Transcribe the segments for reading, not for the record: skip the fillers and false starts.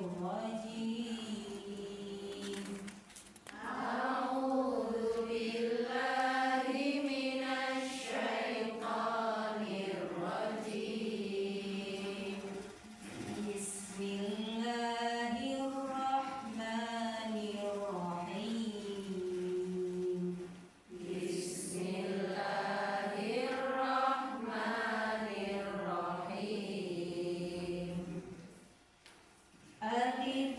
الرجيم أعوذ بالله من الشيطان الرجيم بسم الله الرحمن الرحيم بسم الله الرحمن الرحيم ألف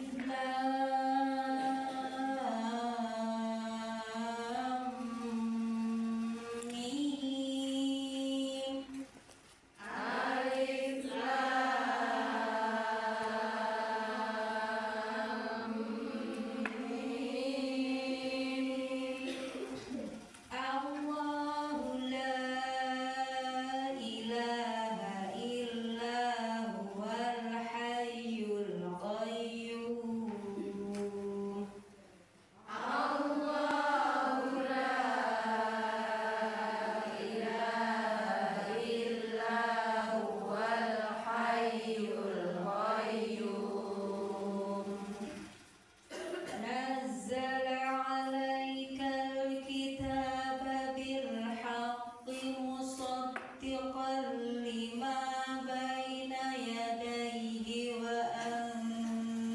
لام ميم ألف لام ميم الله لا إله إلا هو الحي القيوم الله لا إله إلا هو الحي القيوم نزل عليك الكتاب بالحق مصدقا لما بين يديه وأنزل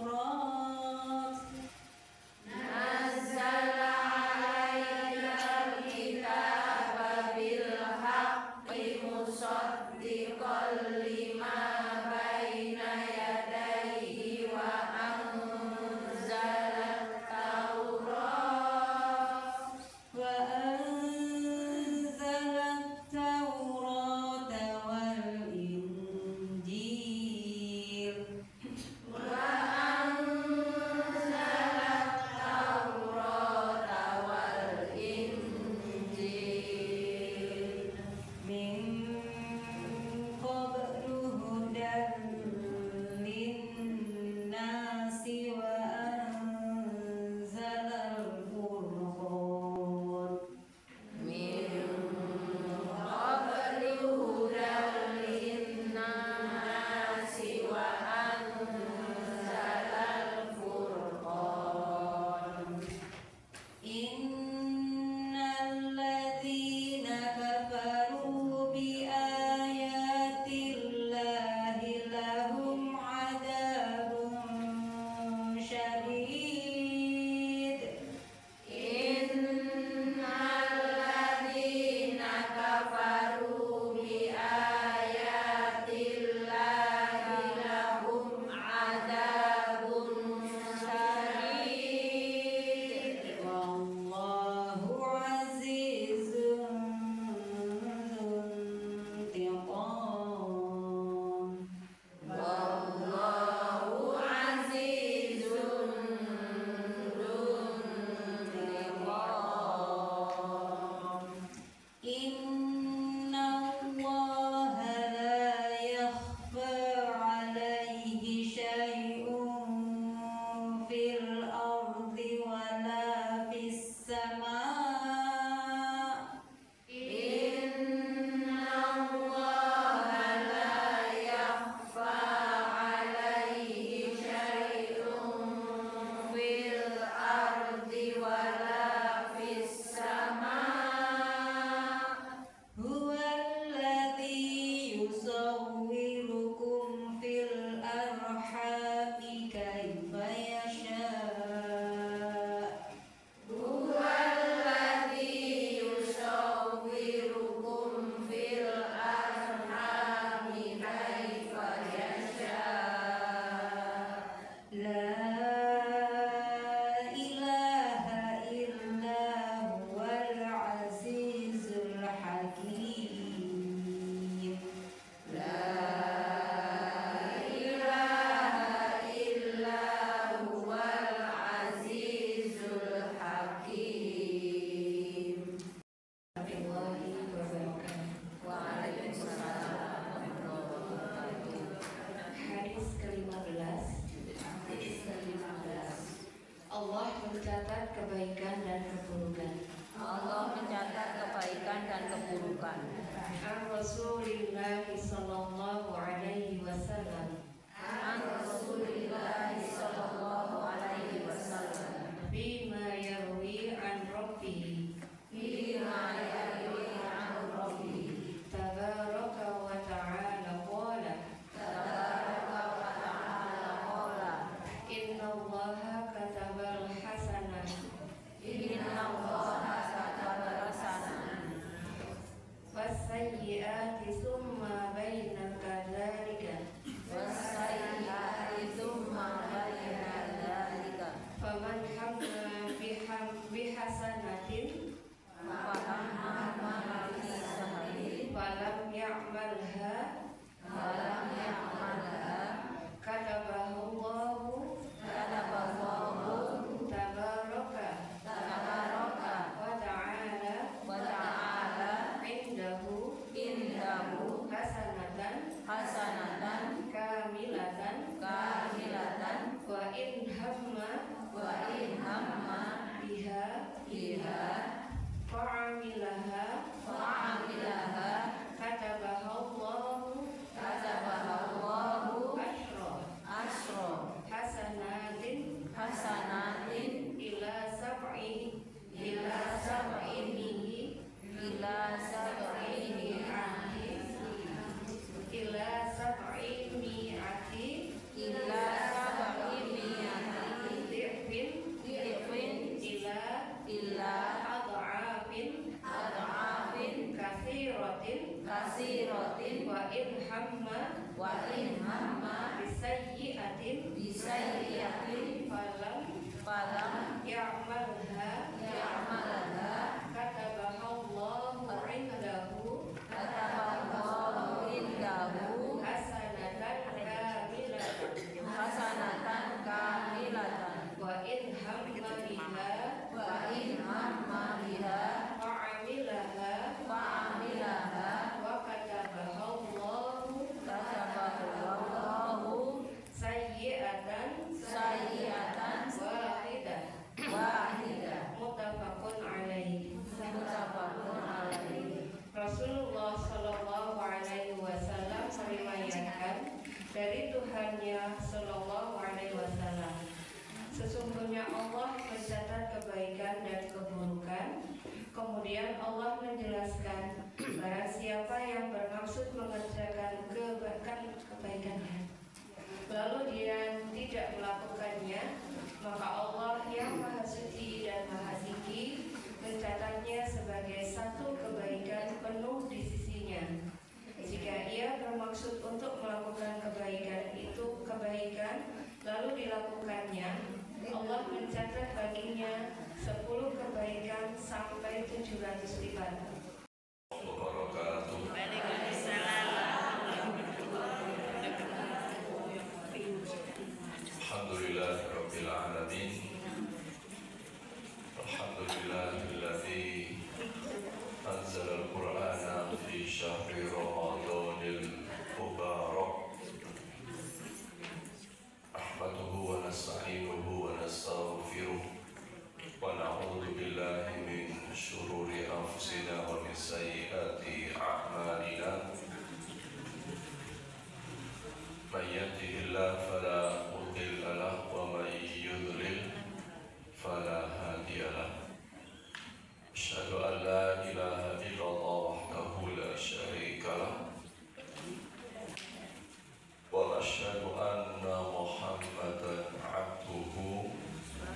التوراة نزل عليك الكتاب بالحق مصدقا لما بين يديه وأنزل التوراة والإنجيل من قبل هدى للناس وأنزل الفرقان من قبل هدى للناس وأنزل الفرقان إن الذين كفروا بآيات الله لهم عذاب شديد إن الذين كفروا بآيات الله لهم عذاب شديد والله عزيز ذو انتقام والله عزيز ذو انتقام إن الله لا يخفى عليه شيء في الأرض ولا في السماء إن الله لا يخفى عليه شيء في الأرض ولا في السماء هو الذي يصوركم في الأرحام كيف يشاء هو الذي يصوركم في الأرحام كيف يشاء لا إله إلا هو العزيز الحكيم لا إله إلا هو العزيز الحكيم Waalaikumsalam warahmatullahi wabarakatuh. Hadis ke-15. Allah mencatat kebaikan dan keburukan. Allah mencatat kebaikan dan keburukan. An Rasulillah sallallahu alaihi wasallam. Innallaha katabal hasanah Innallaha katabal hasanah wasayyi'ati summa baina kadzalika wasayyi'ati tsumma baina dzalika faman hamma bihasanatin fahamma bihi falam ya'malha falam ya'malha kataballahu kataballahu tabaraka tabaraka wa ta'ala wa ta'ala indahu hasanatan kamilatan wa in hamma biha fa'amilaha katabahallahu asra hasanatin ila sab'i ila sab'ini ila sab'i mi'ati ila sab'ini dhifin dhifin ila ad'afin katsiratin wa in hamma bisayyi'atin falam ya'malha katabahallahu indahu hasanatan kamilatan wa in hamma biha fa'amilaha wa katabahallahu sayyi'atan wahidah muttafaqun alaihi. Rasulullah Shallallahu Alaihi Wasallam meriwayatkan dari Tuhannya Shallallahu Alaihi Wasallam, sesungguhnya Allah mencatat kebaikan dan keburukan. Kemudian Allah menjelaskan, barang siapa yang bermaksud mengerjakan kebaikan lalu dia tidak melakukannya, maka Allah yang Maha Suci dan Maha Tinggi mencatatnya sebagai satu kebaikan penuh di sisinya. Jika ia bermaksud untuk melakukan kebaikan lalu dilakukannya, Allah mencatat baginya 10 kebaikan sampai 700 lipat. Alhamdulillahirabbil alamin. Alhamdulillahilladzi anzala al-Qur'ana fi syahri Ramadanil mubarak. Ahmaduhu wa nasta'inuhu wa nastaghfiruh wa na'udzu billahi min syururi anfusina wa min sayyiati a'malina. Man yahdihillahu fala mudilla lahu wa man yudlil fala hadiya lahu. Asyhadu an la ilaha illallah wahdahu la syarika lahu wa asyhadu anna Muhammadan abduhu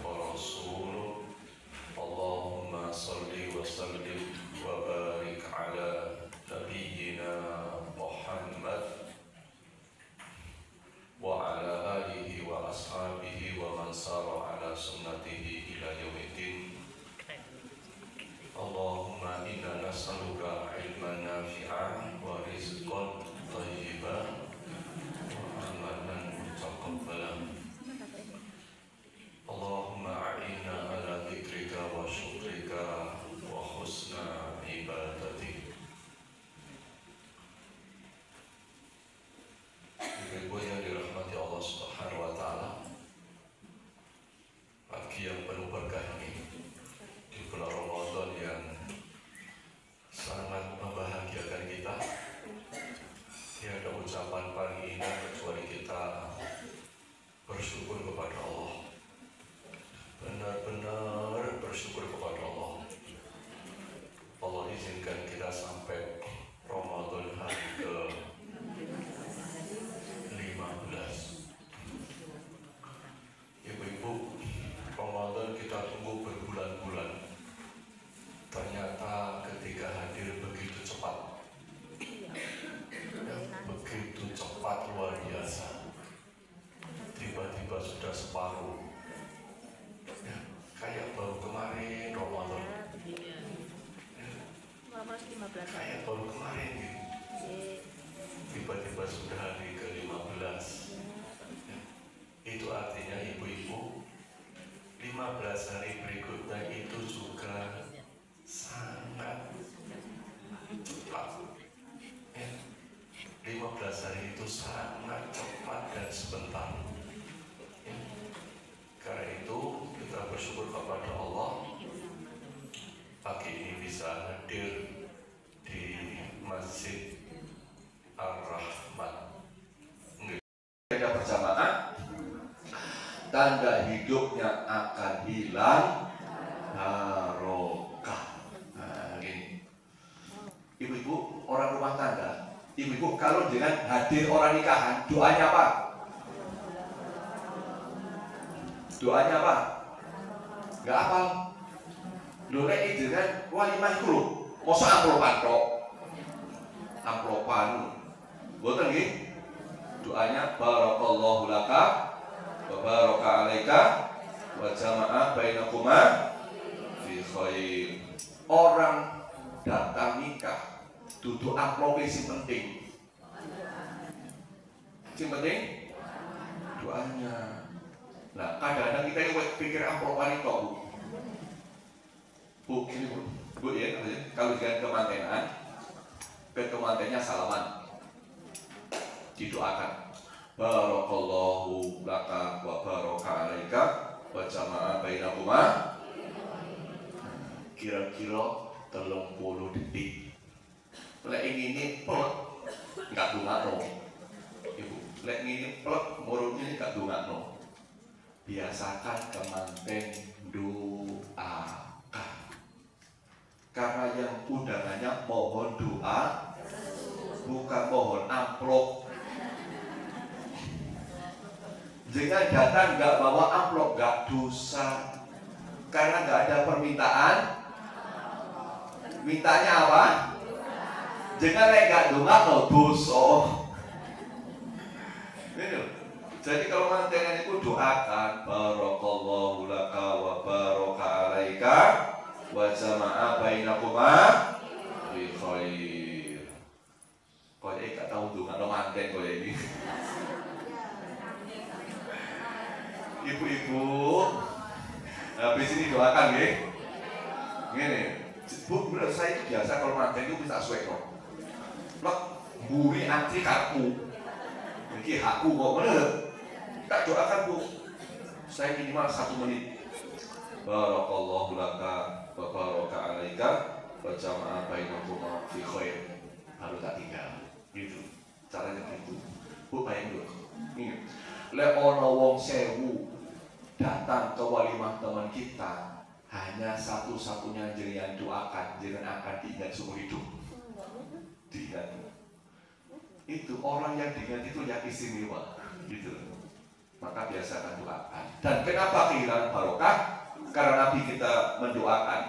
wa rasuluh. Allahumma salli wa sallim wa barik ala nabiyyina Muhammad wa ala alihi wa ashabihi wa man sara ala sunnatihi ila yaumiddin. Allahumma inna nas'aluka ilman nafi'an wa rizqan thayyiban wa amalan mutaqabbalan. Allahumma a'inna ala dzikrika wa syukrika wa husna ibadatik. Ibu yang dirahmati Allah Subhanahu wa Ta'ala, pagi yang penuh berkah ini di bulan Ramadan yang sangat membahagiakan kita, tiada hari berikutnya itu juga sangat cepat. 15 hari itu sangat cepat dan sebentar. Karena itu kita bersyukur kepada Allah pagi ini bisa hadir di Masjid Ar-Rahman. Kita berjamaah, tanda hidupnya akan hilang barokah. Nah, ini ibu-ibu orang rumah tangga, ibu-ibu kalau dengan hadir orang nikahan, doanya apa? Doanya apa? Gak hafal. Lolek itu kan walimah itu loh. Masa amplopan kok? Amplopan. Boten nggih? Doanya barakallahu laka wa baraka alaika wa jama'a bainakuma fi khair. Orang datang nikah duduk amplop sing penting. Sing penting doanya. Nah, kadang-kadang kita ini pikir amplopan itu Bu, ini Bu ya, kalau dengan kemantenan, ke kemantennya salaman, didoakan. Barakallahu laka wa baraka alaika wa jama'a bainakuma. Kira-kira 30 detik. Lek ini pelek, enggak dungakno. Ibu, lek ini pelek, murutnya enggak dungakno. Biasakan kemanten doakan. Karena yang undangannya mohon doa, bukan mohon amplop. Jangan datang nggak bawa amplop, nggak dosa. Karena nggak ada permintaan. Mintanya apa? Jangan nggak doa atau dosa. Jadi kalau mantengan itu doakan barakallahu laka wa baraka alaika wa jama'a bainakuma fi khair. Kok gak tahu tuh kalau manten kok ini. Ibu-ibu habis ini doakan nggih. Ngene. Bu, menurut saya itu biasa kalau manten itu bisa suwe kok. Lek mburi antri kartu. Iki hakku kok bener. Tak doakan Bu, saya minimal 1 menit. Barakallahu laka wa baraka alaika wa jama'a bainakuma fi khair. Baru tak tinggal. Gitu. Caranya gitu. Bu bayang dulu. Ini. Lek ono wong 1000 datang ke walimah teman kita, hanya satu-satunya jenengan doakan, jenengan akan diingat seumur hidup. Diingat. Itu orang yang diingat itu yang istimewa. Gitu. Maka biasakan doakan. Dan kenapa kehilangan barokah? Karena Nabi kita mendoakan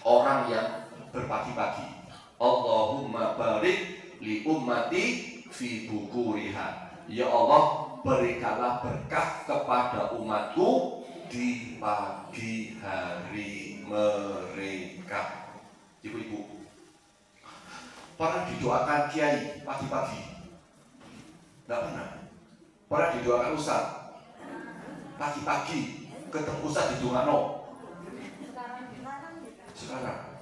orang yang berpagi-pagi. Allahumma barik li ummati fi bukuriha. Ya Allah, berikanlah berkah kepada umatku di pagi hari mereka. Ibu-ibu, pernah didoakan kiai pagi-pagi? Tidak pernah. Pernah didoakan Ustaz pagi-pagi ketemu Ustaz di Dungano. Sekarang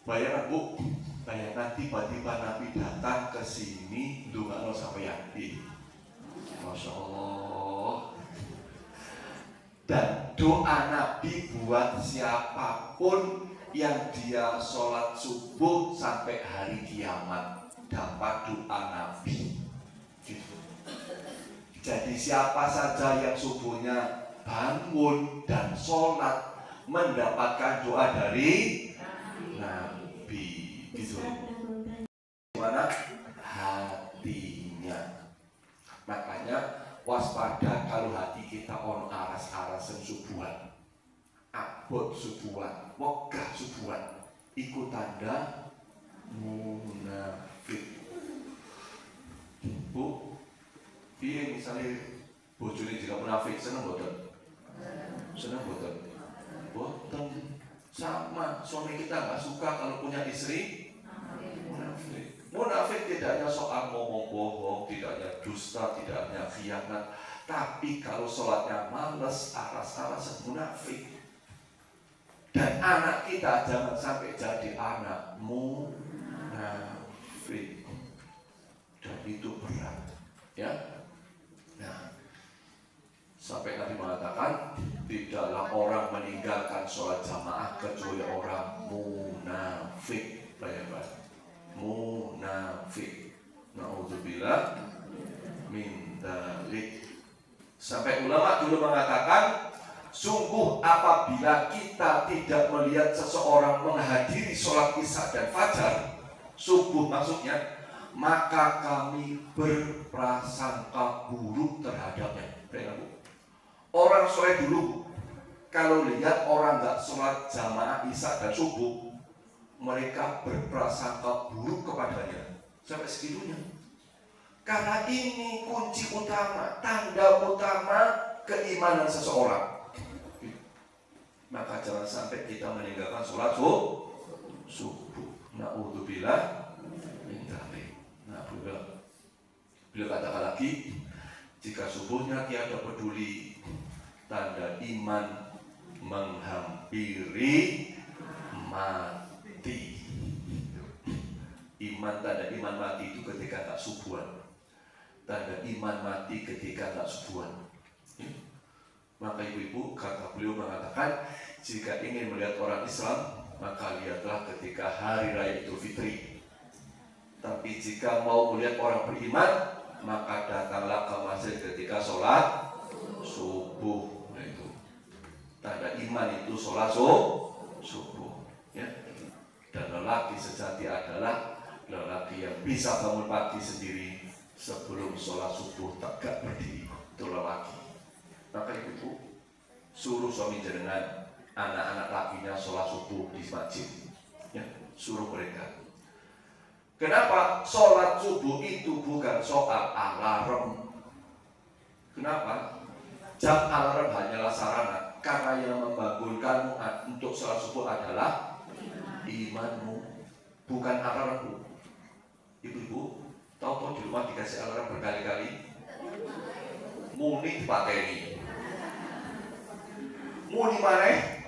bayangkan Bu, bayangkan tiba-tiba Nabi datang ke sini Dungano sampai yakin. Masya Allah. Dan doa Nabi buat siapapun yang dia sholat subuh sampai hari kiamat dapat doa Nabi. Jadi siapa saja yang subuhnya bangun dan sholat mendapatkan doa dari Nabi. Gitu. Gimana? Hatinya. Makanya waspada kalau hati kita ono aras-arasan subuhan, abot subuhan, wegah subuhan, ikut tanda munafik. Bu, piye misalnya bojone jika munafik seneng boten? Seneng boten? Boten. Sama suami kita nggak suka kalau punya istri munafik. Munafik tidak hanya soal ngomong ngomong bohong, tidak hanya dusta, tidak hanya khianat, tapi kalau sholatnya males, aras-arasan, munafik. Dan anak kita jangan sampai jadi anak munafik. Dan itu berat, ya. Nah, sampai Nabi mengatakan tidaklah orang meninggalkan sholat jamaah kecuali orang munafik. Bayangkan, munafik. Na'udzubillah min dzalik. Sampai ulama dulu mengatakan, sungguh apabila kita tidak melihat seseorang menghadiri sholat isya dan fajar, subuh maksudnya, maka kami berprasangka buruk terhadapnya. Orang soleh dulu, kalau lihat orang nggak sholat jamaah isya dan subuh, mereka berprasangka buruk kepadanya. Sampai segitunya. Karena ini kunci utama, tanda utama keimanan seseorang. Maka jangan sampai kita meninggalkan sholat subuh. Na'udzubillah min dzalik. Nah, beliau katakan lagi, jika subuhnya tiada peduli, tanda iman menghampiri mati. Tanda iman mati itu ketika tak subuhan. Tanda iman mati ketika tak subuhan. Maka ibu-ibu, kata beliau mengatakan, jika ingin melihat orang Islam, maka lihatlah ketika hari raya Idul Fitri. Tapi jika mau melihat orang beriman, maka datanglah ke masjid ketika sholat subuh. Nah, itu tanda iman itu sholat subuh, ya. Dan lelaki sejati adalah lelaki yang bisa bangun pagi sendiri sebelum sholat subuh tegak berdiri. Itu lelaki. Maka ibu suruh suami jenengan, anak-anak lakinya sholat subuh di masjid, ya, suruh mereka. Kenapa? Sholat subuh itu bukan soal alarm. Kenapa? Jam alarm hanyalah sarana. Karena yang membangunkanmu untuk sholat subuh adalah imanmu, bukan alarmmu. Ibu-ibu, tahu-tahu di rumah dikasih alarm berkali-kali, muni dipateni, muni maneh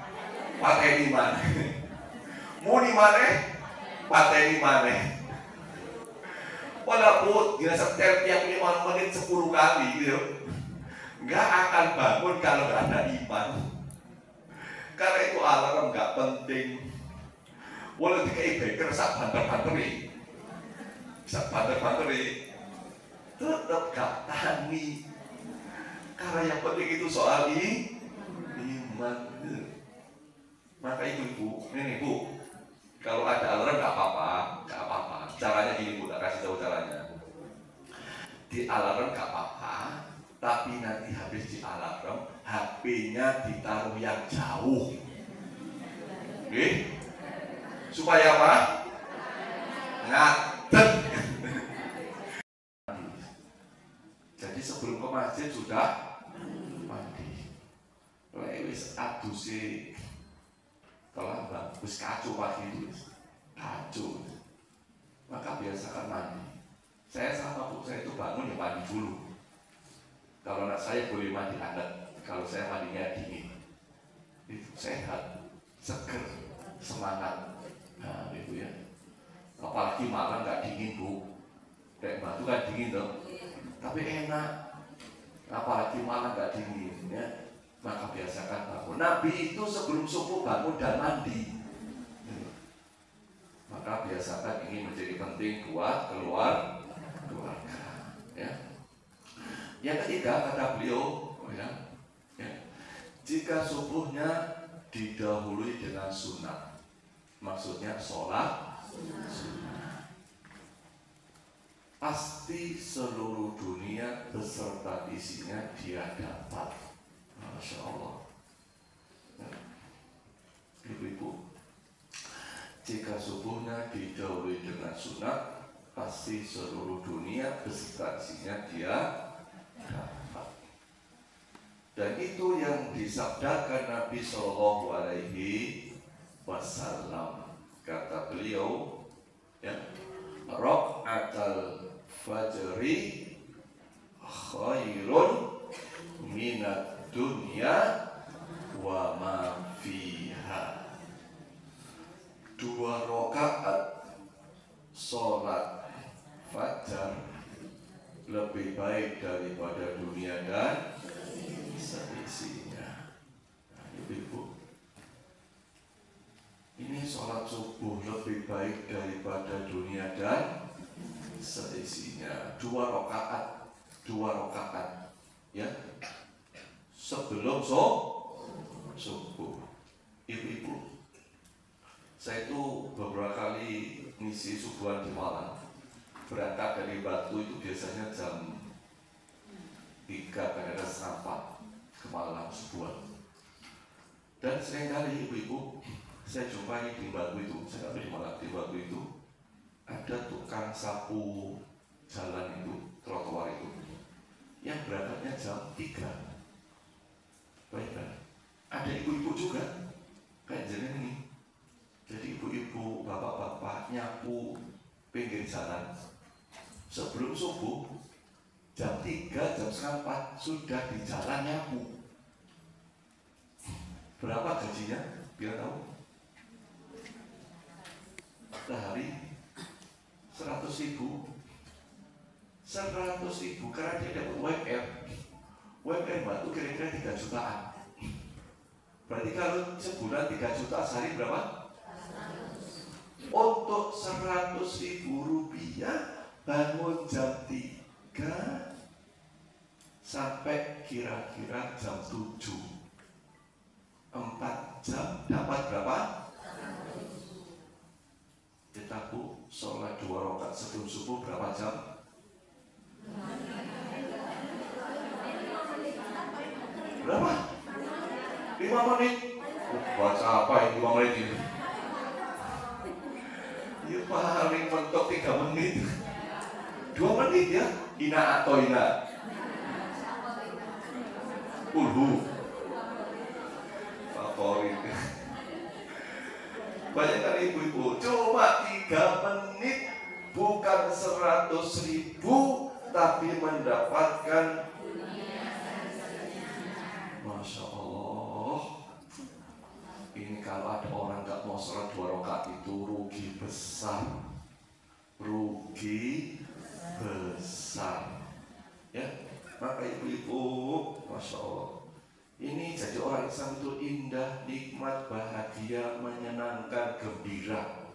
pateni maneh, muni maneh pateni maneh. Walaupun dia setel tiap 5 menit 10 kali gitu, nggak akan bangun kalau nggak ada iman. Karena itu alarm nggak penting. Walau dikai beker sak banter-banteri, tetap gak tani. Karena yang penting itu soal iman. Maka ibu-ibu, ini bu, kalau ada alarm nggak apa-apa. Caranya gini bu, tak kasih tahu caranya. Di alarm nggak apa-apa, tapi nanti habis di alarm, HP-nya ditaruh yang jauh. Oke? Supaya apa? Ngadeg. Jadi sebelum ke masjid sudah mandi. Wis aduse telah bagus kacau pagi itu, kacau. Maka biasakan mandi. Saya sama bu, saya itu bangun ya mandi dulu. Kalau anak saya boleh mandi hangat, kalau saya mandinya dingin. Itu sehat, seger, semangat. Nah itu ya. Apalagi malam nggak dingin bu. Kayak batu kan dingin tuh. Tapi enak. Apalagi malam nggak dingin ya. Maka biasakan bangun. Nabi itu sebelum subuh bangun dan mandi. Maka biasakan ini menjadi penting buat keluarga. Ya. Yang ketiga kata beliau, ya, jika subuhnya didahului dengan sunat, maksudnya sholat sunnah, pasti seluruh dunia beserta isinya dia dapat. Masya Allah. Ibu-ibu, jika subuhnya didahului dengan sunat, pasti seluruh dunia beserta isinya dia dapat. Dan itu yang disabdakan Nabi Shallallahu Alaihi Wasallam. Kata beliau, ya, raq'atal fajri khairun minad dunya wa ma fiha. 2 rakaat sholat fajar lebih baik daripada dunia dan seisinya. Nah, ibu-ibu, ini sholat subuh lebih baik daripada dunia dan seisinya. 2 rakaat ya, sebelum subuh. Ibu-ibu, saya itu beberapa kali ngisi subuhan di Malang. Berangkat dari Batu itu biasanya jam 3, kadang-kadang setengah 4 ke Malang subuhan. Dan seringkali ibu-ibu saya jumpai di Batu itu, saya nggak di Malang, di Batu itu ada tukang sapu jalan itu, trotoar itu, yang berangkatnya jam 3. Baiklah, ada ibu-ibu juga kayak jeneng ini. Jadi ibu-ibu, bapak-bapak nyapu pinggir jalan sebelum subuh, jam 3, jam setengah 4 sudah di jalan nyapu. Berapa gajinya? Biar tahu. Sehari 100.000. 100.000 karena dia dapat UMR. UMR Batu kira-kira 3 jutaan. Berarti kalau sebulan 3 juta, sehari berapa? Untuk 100.000 rupiah bangun jam 3 sampai kira-kira jam 7, 4 jam dapat berapa? Kita bu, sholat 2 rakaat sebelum subuh berapa jam? Berapa? 5 menit. Baca apa yang 5 menit ini? Ya paling mentok 3 menit. 2 menit ya. Ina atau ina? Ulhu favorit. Banyak kan ibu-ibu, cuma 3 menit, bukan 100.000, tapi mendapatkan. Masya Allah. Ini kalau ada orang nggak mau sholat 2 rakaat itu rugi besar, rugi besar. Ya, maka ibu-ibu, Masya Allah, ini jadi orang Islam itu indah, nikmat, bahagia, menyenangkan, gembira.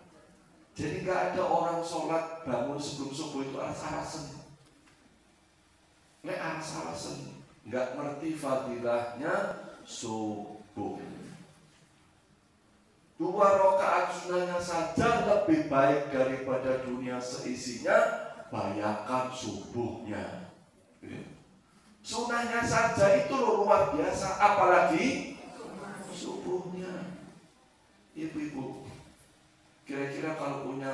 Jadi nggak ada orang sholat bangun sebelum subuh itu aras-arasan. Nek aras-arasan, nggak ngerti fadilahnya subuh. 2 rakaat sunnahnya saja lebih baik daripada dunia seisinya. Bayangkan subuhnya. Sunnahnya saja itu luar biasa, apalagi subuhnya. Ibu-ibu, kira-kira kalau punya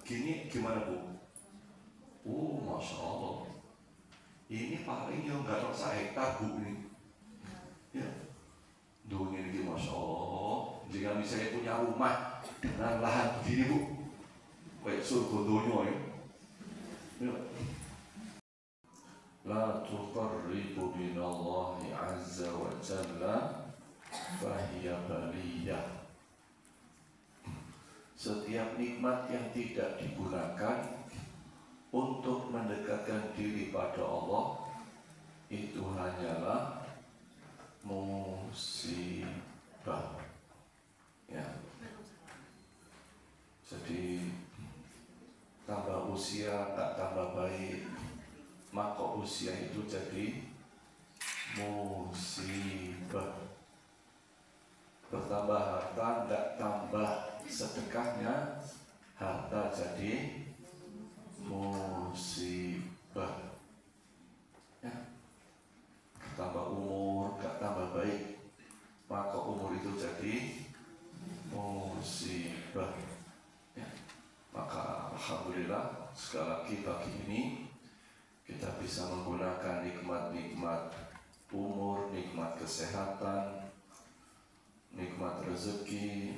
gini gimana bu? Masya Allah. Ini paling yang nggak rasa hektar bu ini. Ya, dunia ini Masya Allah. Jika misalnya punya rumah dengan lahan begini bu, kayak surga dunia ya. La tuqarribu binallahi azza wa jalla fahiya baliyah. Setiap nikmat yang tidak digunakan untuk mendekatkan diri pada Allah itu hanyalah musibah. Ya. Jadi tambah usia tak tambah baik, maka usia itu jadi musibah. Bertambah harta tidak tambah sedekahnya, harta jadi musibah. Ya. Bertambah umur gak tambah baik, maka umur itu jadi musibah. Ya. Maka alhamdulillah sekali lagi pagi ini kita bisa menggunakan nikmat-nikmat umur, nikmat kesehatan, nikmat rezeki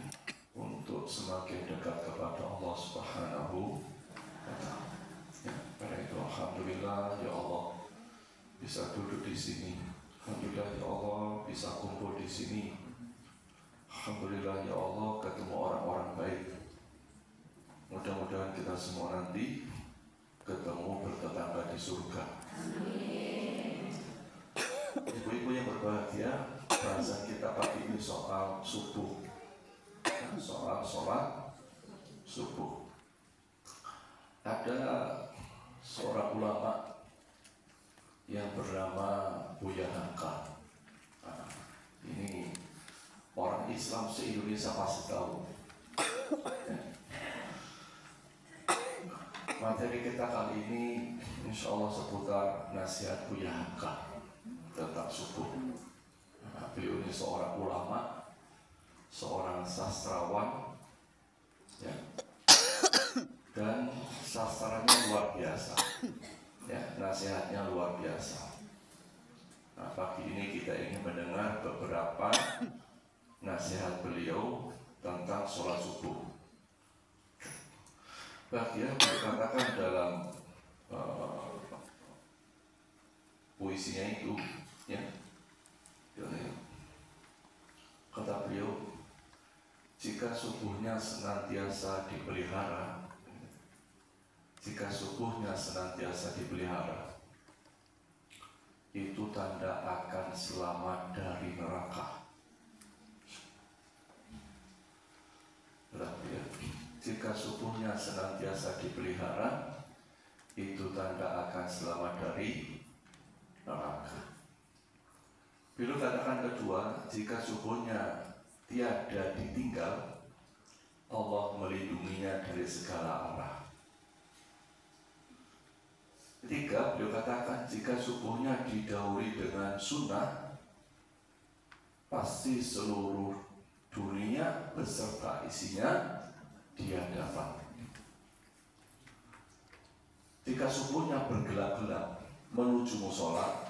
untuk semakin dekat kepada Allah Subhanahu wa Ta'ala. Ya. Karena itu alhamdulillah ya Allah bisa duduk di sini. Alhamdulillah ya Allah bisa kumpul di sini. Alhamdulillah ya Allah ketemu orang-orang baik. Mudah-mudahan kita semua nanti ketemu bertetangga di surga. Ibu-ibu yang berbahagia, bahasan kita pagi ini soal subuh, soal sholat subuh. Ada seorang ulama yang bernama Buya Hamka. Nah, ini orang Islam se-Indonesia pasti tahu. Materi kita kali ini insya Allah seputar nasihat Buya Hamka tentang subuh. Nah, beliau ini seorang ulama, seorang sastrawan, ya, dan sastranya luar biasa, ya, nasihatnya luar biasa. Nah, pagi ini kita ingin mendengar beberapa nasihat beliau tentang sholat subuh. Bahagia dikatakan dalam puisinya itu, ya, kata beliau, jika subuhnya senantiasa dipelihara, jika subuhnya senantiasa dipelihara, itu tanda akan selamat dari neraka. Berarti ya, jika subuhnya senantiasa dipelihara, itu tanda akan selamat dari neraka. Bila katakan kedua, jika subuhnya tiada ditinggal, Allah melindunginya dari segala arah. Ketiga, beliau katakan jika subuhnya didahului dengan sunnah, pasti seluruh dunia beserta isinya dia dapat. Jika subuhnya bergelap-gelap menuju musola,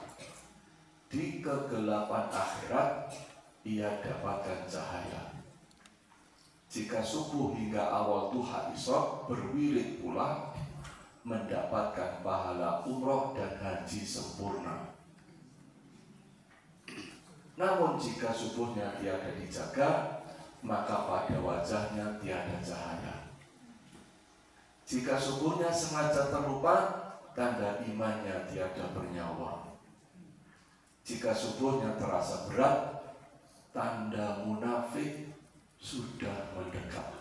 di kegelapan akhirat ia dapatkan cahaya. Jika subuh hingga awal duha esok berwirid pula, mendapatkan pahala umroh dan haji sempurna. Namun jika subuhnya tiada dijaga, maka pada wajahnya tiada cahaya. Jika subuhnya sengaja terlupa, tanda imannya tiada bernyawa. Jika subuhnya terasa berat, tanda munafik sudah mendekat.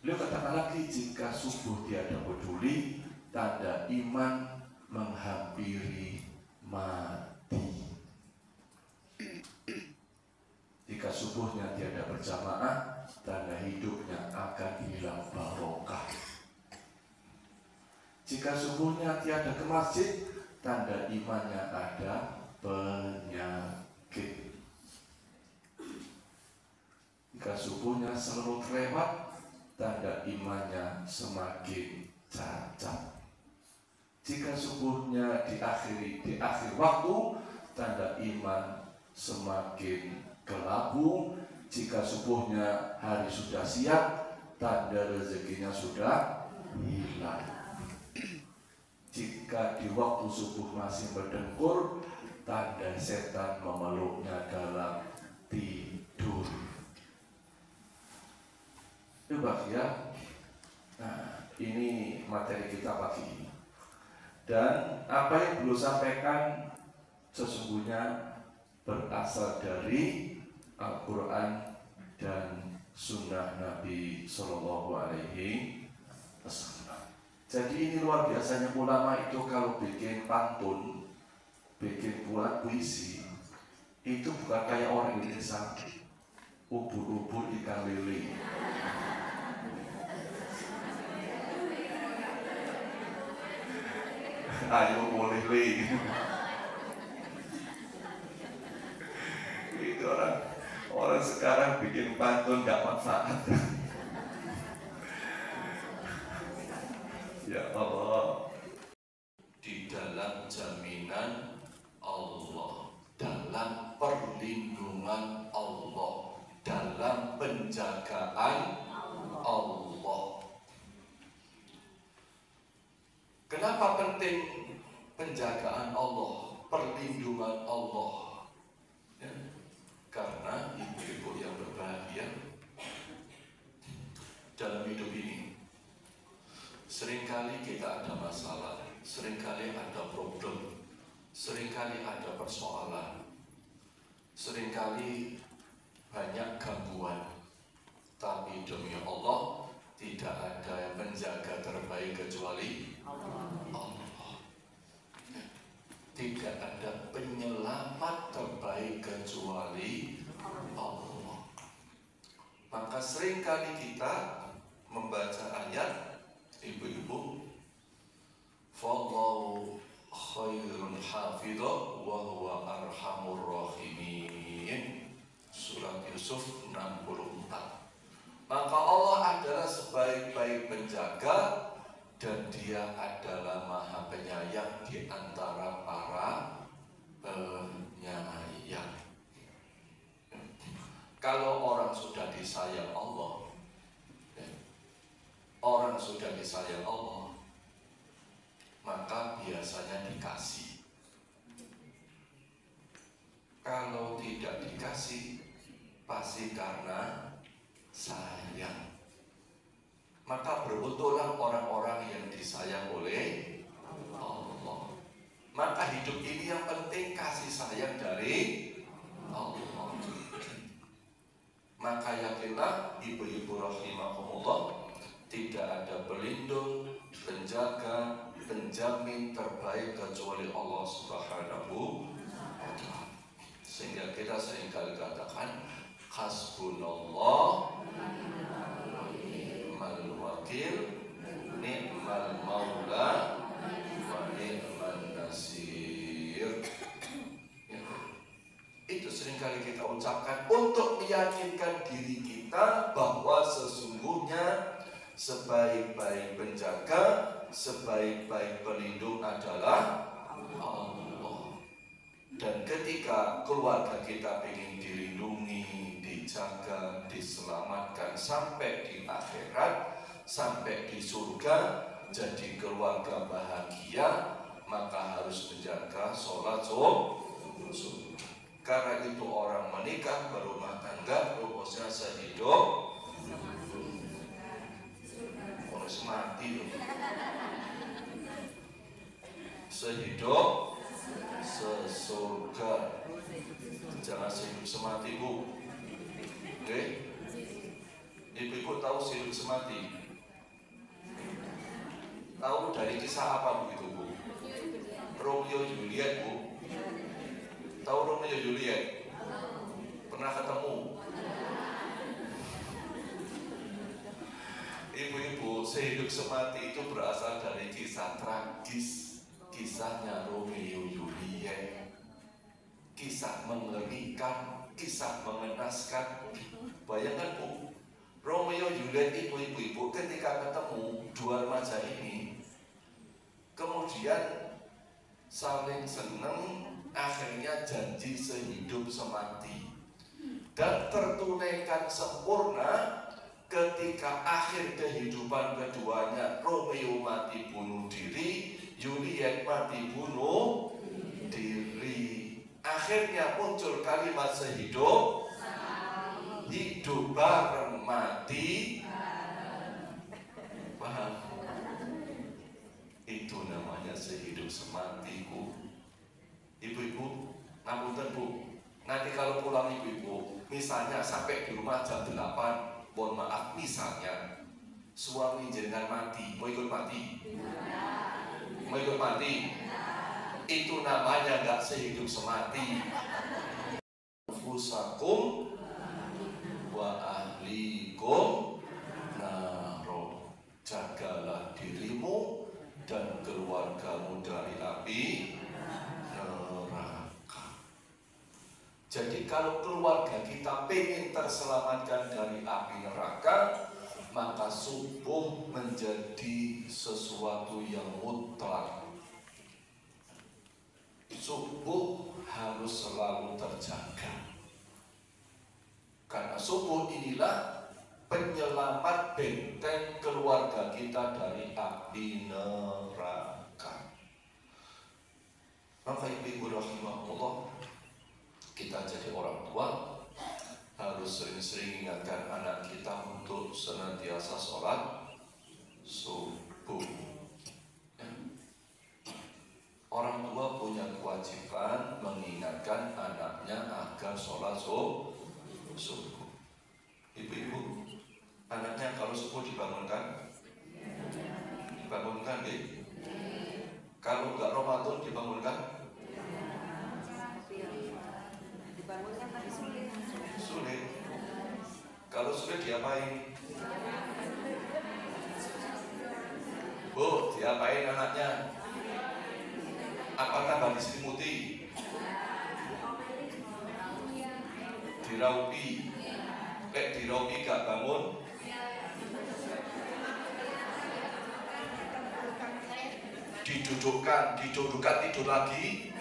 Beliau katakan lagi, jika subuh tiada peduli, tanda iman menghampiri mati. Jika subuhnya tiada berjamaah, tanda hidupnya akan hilang barokah. Jika subuhnya tiada ke masjid, tanda imannya ada penyakit. Jika subuhnya selalu terlewat, tanda imannya semakin cacat. Jika subuhnya diakhiri di akhir waktu, tanda iman semakin kelabu. Jika subuhnya hari sudah siap, tanda rezekinya sudah hilang. Jika di waktu subuh masih berdengkur, tanda setan memeluknya dalam tidur. Coba ya. Nah, ini materi kita pagi ini. Dan apa yang beliau sampaikan sesungguhnya berasal dari Al-Quran dan Sunnah Nabi Sallallahu Alaihi Wasallam. Jadi ini luar biasanya ulama itu kalau bikin pantun, bikin buat puisi, itu bukan kayak orang Indonesia, ubur-ubur ikan lele. Ayo boleh li. Itu orang sekarang bikin pantun gak manfaat. Ya Allah, di dalam jaminan Allah, dalam perlindungan Allah, dalam penjagaan Allah. penting penjagaan Allah, perlindungan Allah. Ya. Karena ibu-ibu yang berbahagia dalam hidup ini, seringkali kita ada masalah, seringkali ada problem, seringkali ada persoalan, seringkali banyak gangguan. Tapi demi Allah, tidak ada yang menjaga terbaik kecuali Allah. Tidak ada penyelamat terbaik kecuali Allah. Maka seringkali kita membaca ayat, ibu-ibu, Fallahu khairun hafidha wa huwa arhamur rahimin. Surat Yusuf 64. Maka Allah adalah sebaik-baik penjaga dan Dia adalah Maha Penyayang di antara para penyayang. Kalau orang sudah disayang Allah, orang sudah disayang Allah, maka biasanya dikasih. Kalau tidak dikasih, pasti karena sayang. Maka beruntunglah orang-orang yang disayang oleh Allah. Maka hidup ini yang penting kasih sayang dari Allah. Maka yakinlah ibu-ibu rahimahumullah, tidak ada pelindung, penjaga, penjamin terbaik kecuali Allah Subhanahu wa Ta'ala. Sehingga kita seringkali katakan hasbunallah ni'mal wakil, ni'mal maula, wa ni'mal nasir. Itu seringkali kita ucapkan untuk meyakinkan diri kita bahwa sesungguhnya sebaik-baik penjaga, sebaik-baik pelindung adalah Allah. Dan ketika keluarga kita ingin dilindungi, dijaga, diselamatkan sampai di akhirat, sampai di surga, jadi keluarga bahagia, maka harus menjaga sholat subuh. Karena itu orang menikah, berumah tangga, rumusnya sehidup semati loh. Sehidup sesurga. Jangan sehidup semati, Bu. Oke? Ibu-ibu tahu sehidup semati? Tahu dari kisah apa begitu, Bu? Romeo Juliet, Bu. Tahu Romeo Juliet? Pernah ketemu? Ibu-ibu, sehidup semati itu berasal dari kisah tragis, kisahnya Romeo Juliet, kisah mengerikan, kisah mengenaskan. Bayangkan, Bu, Romeo Juliet itu ibu-ibu ketika ketemu dua remaja ini, kemudian saling senang, akhirnya janji sehidup semati dan tertunaikan sempurna. Ketika akhir kehidupan keduanya, Romeo mati bunuh diri, Juliet mati bunuh diri. Akhirnya muncul kalimat sehidup, hidup bareng, mati paham? Itu namanya sehidup semati, Bu. Ibu-ibu, ngapunten, Bu. Nanti kalau pulang ibu-ibu, misalnya sampai di rumah jam 8, mohon maaf, misalnya suami jenengan mati, mau ikut mati? Mau ikut mati? Itu namanya nggak sehidup semati. Fusakum wa ahlikum naro. Jagalah dirimu dan keluargamu dari api neraka. Jadi kalau keluarga kita pengen terselamatkan dari api neraka, maka subuh menjadi sesuatu yang mutlak. Subuh harus selalu terjaga. Karena subuh inilah penyelamat benteng keluarga kita dari api neraka. Maka ibu rahimahullah, kita jadi orang tua harus sering-sering ingatkan anak kita untuk senantiasa sholat subuh. Orang tua punya kewajiban mengingatkan anaknya agar sholat subuh. Ibu-ibu, anaknya kalau subuh dibangunkan deh. Kalau nggak Ramadan dibangunkan sulit. Kalau sulit diapain? Bu, diapain anaknya? Apa tambah diselimuti? Diraupi. Diraupi gak bangun? Didudukkan tidur lagi.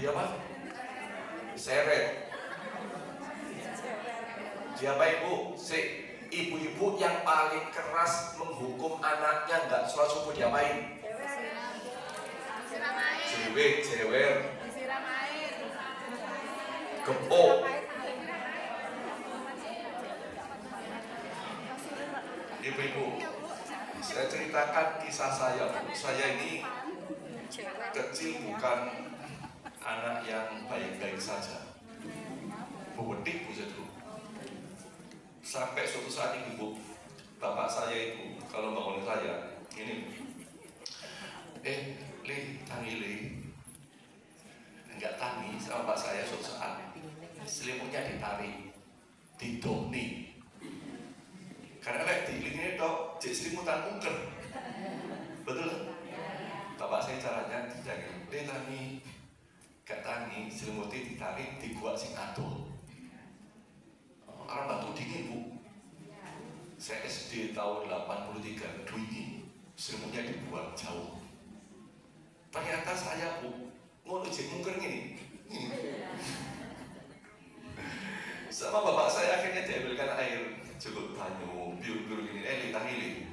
Dia apa? Seret. Dia apa ibu? Ibu-ibu yang paling keras menghukum anaknya nggak sholat subuh diapain? Jewer, gepuk. Ibu-ibu, saya ceritakan kisah saya. Saya ini kecil bukan anak yang baik-baik saja. Buwedik Bu Zedru. Sampai suatu saat ini Bu, bapak saya itu kalau bangun saya ini, tangi Li, enggak tangi sama bapak saya suatu saat selimutnya ditarik, didoni. Karena di ini dok, jadi selimutan mungker, betul? Bapak saya caranya dijaga, tangi, gak tangi, selimutnya ditarik, dibuat sing adoh. Orang batu dingin Bu. Saya SD tahun 83 dingin, selimutnya dibuat jauh. Ternyata saya Bu, ngono jek mungker ini. Sama bapak saya akhirnya diambilkan air, cukup banyu, biru-biru ini, tangi.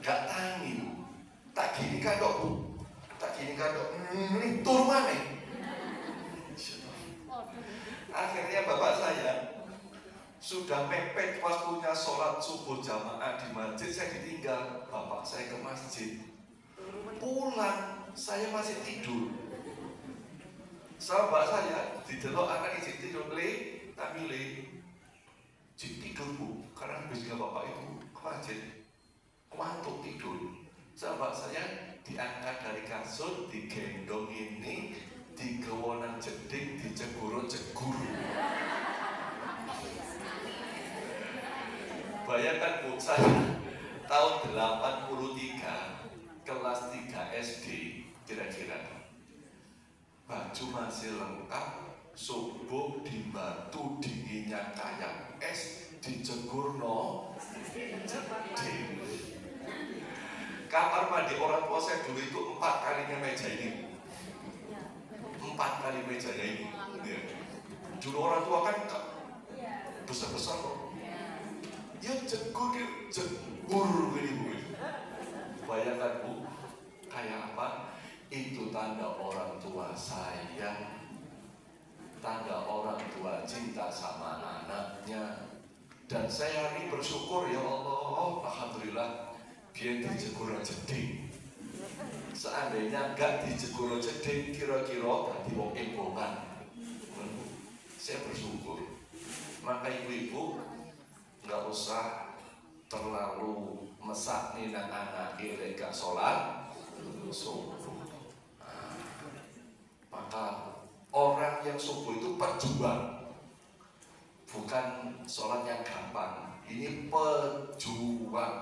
Gak tangi Bu, tak gini kandok Bu, ini tur mana? Akhirnya bapak saya sudah mepet waktunya sholat subuh jamaah di masjid, saya ditinggal. Bapak saya ke masjid, pulang saya masih tidur. Sahabat saya didelok anak ijik tidur tidur Bu, karena habisnya bapak itu ke masjid, ngantuk tidur. Sahabat saya diangkat dari kasur, digendong ini, digewonan jeding, dijegur. Bayangkan Bu, saya tahun 83 kelas 3 SD kira-kira, baju masih lengkap, subuh di batu dinginnya kayak es, dijegur jeding. Kamar mandi orang tua saya dulu itu 4 kalinya meja ini. 4 kali mejanya ini. Ya. Dulu orang tua kan besar-besar kok. Ya jegur gini Bu. Bayangkan Bu, kayak apa? Itu tanda orang tua sayang, tanda orang tua cinta sama anaknya. Dan saya ini bersyukur ya Allah, alhamdulillah, biar dijegur jeding. Seandainya enggak dijegur jeding, kira-kira tadi wong embongan. Saya bersyukur. Maka ibu-ibu nggak usah terlalu mesak nih anak gak sholat subuh. Maka orang yang subuh itu perjuang, bukan sholat yang gampang. Ini pejuang,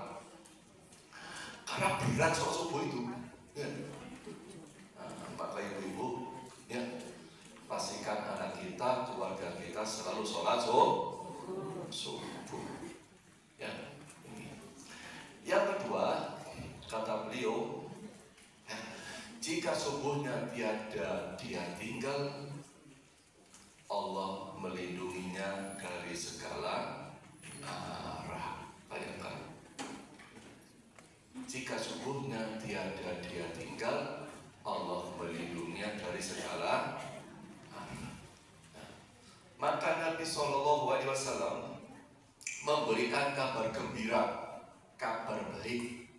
karena berat sholat subuh itu. Ya. Maka ibu-ibu, ya, pastikan anak kita, keluarga kita selalu sholat subuh. Ya, ini. Yang kedua, kata beliau, jika subuhnya tiada, dia tinggal, Allah melindunginya dari segala arah. sesungguhnya tiada dia tinggal, Allah melindunginya dari segala. Maka Nabi SAW memberikan kabar gembira, kabar baik.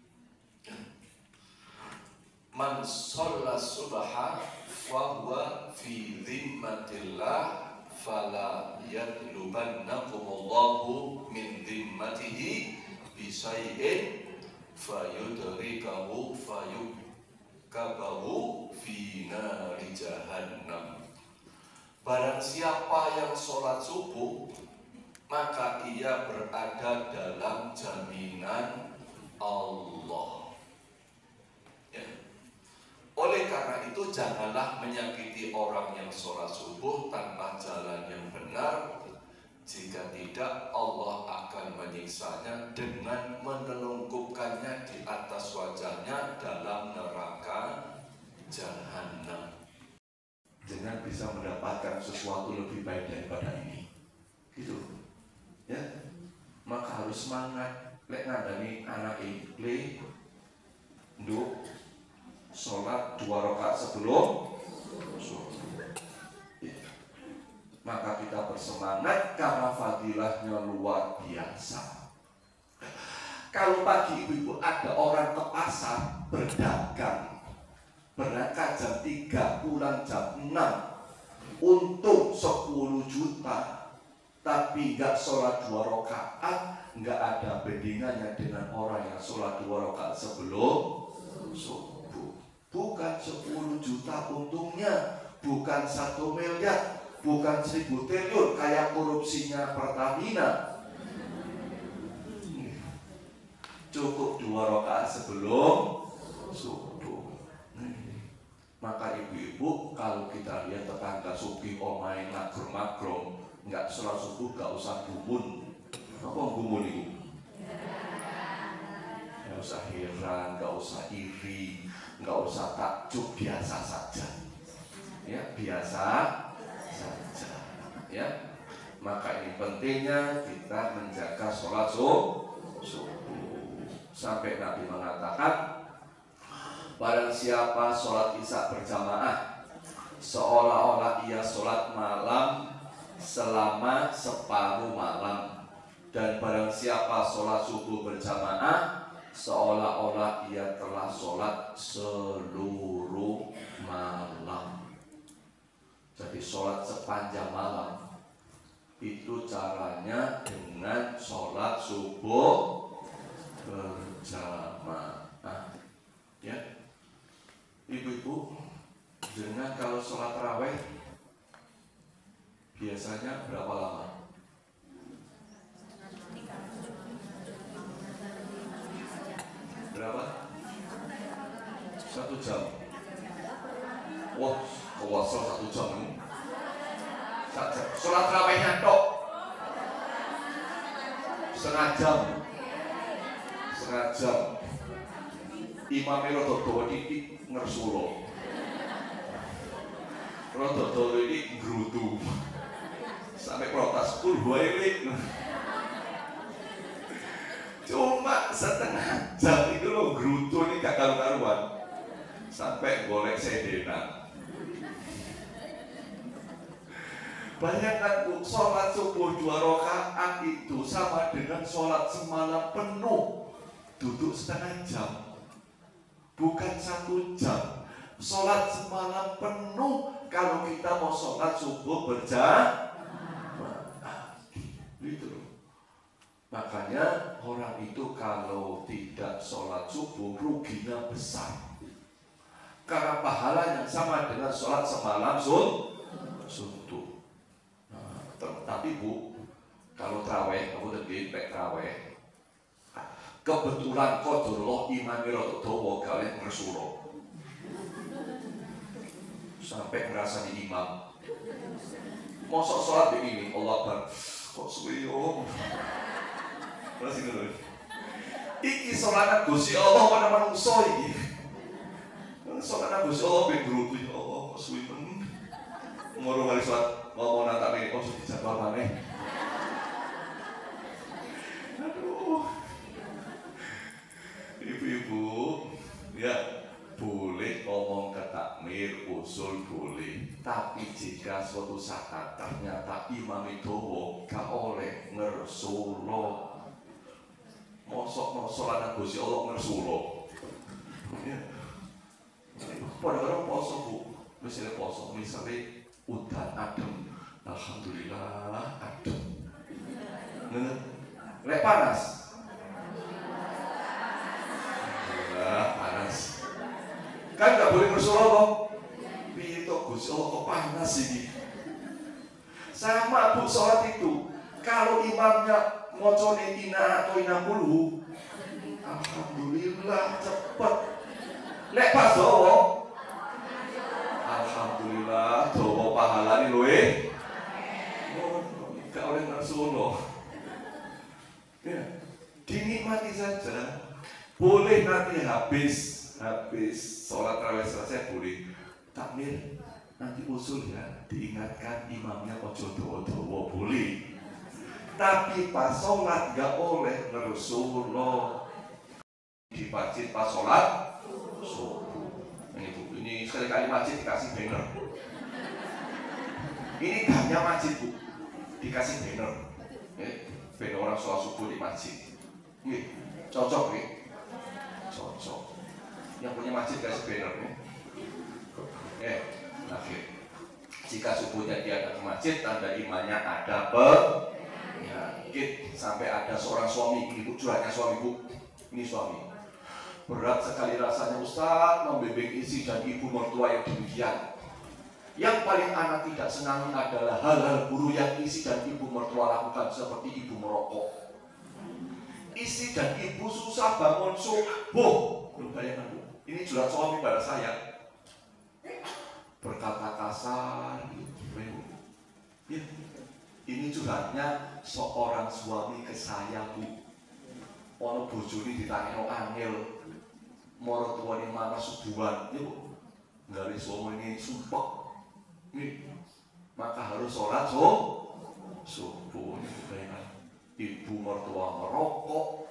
Man sholla subha fahuwa fi dhimmatillah fala yatlubannakumullahu min dhimmatihi bisay'in fayudrikahu fayukabahu fi nari jahannam. Barang siapa yang sholat subuh, maka ia berada dalam jaminan Allah. Ya. Oleh karena itu janganlah menyakiti orang yang sholat subuh tanpa jalan yang benar. Jika tidak, Allah akan menyiksanya dengan menelungkupkannya di atas wajahnya dalam neraka jahanam. Jangan bisa mendapatkan sesuatu lebih baik daripada ini. Gitu. Ya. Maka harus semangat. Lek ngandani anak le nduk sholat 2 rakaat sebelum subuh. Maka kita bersemangat karena fadilahnya luar biasa. Kalau pagi ibu-ibu ada orang ke pasar berdagang, berangkat jam 3 pulang jam 6, untung 10 juta, tapi nggak sholat 2 rakaat, nggak ada bandingannya dengan orang yang sholat 2 rakaat sebelum subuh. Bukan 10 juta untungnya, bukan 1 miliar, bukan 1000 triliun kayak korupsinya Pertamina. Cukup 2 rakaat sebelum subuh. Maka ibu-ibu, kalau kita lihat tetangga sugih omahe magrum-magrum, nggak sholat subuh, nggak usah gumun. Apa gumun itu? Nggak usah heran, nggak usah iri, nggak usah takjub, biasa saja. Ya, biasa saja. Ya, maka ini pentingnya kita menjaga sholat subuh. Sampai Nabi mengatakan, barang siapa sholat isya berjamaah, seolah-olah ia sholat malam selama separuh malam. Dan barang siapa sholat subuh berjamaah, seolah-olah ia telah sholat seluruh malam. Jadi sholat sepanjang malam itu caranya dengan sholat subuh berjamaah. Ya, ibu-ibu, dengan kalau sholat tarawih biasanya berapa lama? Berapa? 1 jam. Wah, puasa 1 jam. Sholat tarawihnya tok setengah jam. Setengah jam. Imamnya rada dawa titik ngersulo. Rada dawa ini ngrutu. Sampai protes purwa ini. Cuma setengah jam itu loh ngrutu ini gak karu-karuan. Sampai golek sedenan. Bayangkan Bu, sholat subuh 2 rakaat itu sama dengan sholat semalam penuh. Duduk setengah jam, bukan 1 jam. Sholat semalam penuh kalau kita mau sholat subuh berjamaah. Gitu loh. Makanya orang itu kalau tidak sholat subuh ruginya besar. Karena pahala yang sama dengan sholat semalam suntuk. Tapi Bu, kalau taraweh, kamu tadi pek taraweh, kebetulan qadarullah imamnya rada dawa gawe ngresula. Sampai ngerasa di imam. Mosok sholat begini, Allah Akbar. Kok suwi yo. Terus ngono. Iki sholat Gusti Allah ana manungsa iki. Sholat Gusti Allah ben grutu ya Allah, kok suwi men. Ngoro kali sholat ngomong nata nih, kok sudah jadwal maneh. Aduh, ibu-ibu, saat ternyata imam itu gak oleh ngersulo. Mosok sholat Gusti Allah ngersulo. Ya. Padahal poso Bu, misalnya poso, misalnya udan adem, alhamdulillah adem. Lek panas, panas. Kan nggak boleh ngersulo toh. Piye to Gusti Allah kok panas ini? Sama Bu sholat itu, kalau imamnya ngocone ina atau ina mulu, alhamdulillah cepet. Lek pas dowo, alhamdulillah dowo pahalane luwe. Oh, gak oleh ngersulo. Ya, dinikmati saja. Boleh nanti habis sholat tarawih selesai boleh takmir. Nanti usul ya, diingatkan imamnya ojo dowo-dowo boleh. Tapi pas sholat gak oleh ngersulo. Di masjid pas sholat subuh. Ini sekali-kali masjid dikasih banner. Ini gangnya masjid Bu, dikasih banner. Banner orang sholat subuh di masjid. Cocok nih, cocok. Yang punya masjid kasih banner nih. Oke. Jika subuhnya dia datang ke masjid, tanda imannya ada penyakit. Sampai ada seorang suami, ini Bu, curhatnya suami Bu. Ini suami. Berat sekali rasanya Ustaz membimbing istri dan ibu mertua yang demikian. Yang paling anak tidak senangi adalah hal-hal buruk yang istri dan ibu mertua lakukan, seperti ibu merokok. Istri dan ibu susah bangun subuh. Bayangkan Bu, ini curhat suami pada saya. Berkata kasar, ya. Ini curhatnya seorang suami ke saya Bu. Ono bojone ditangeno angel. Moro tuane mana subuhan, ya Bu. Dari suami ini sumpek. Maka harus sholat subuh. Ibu mertua merokok,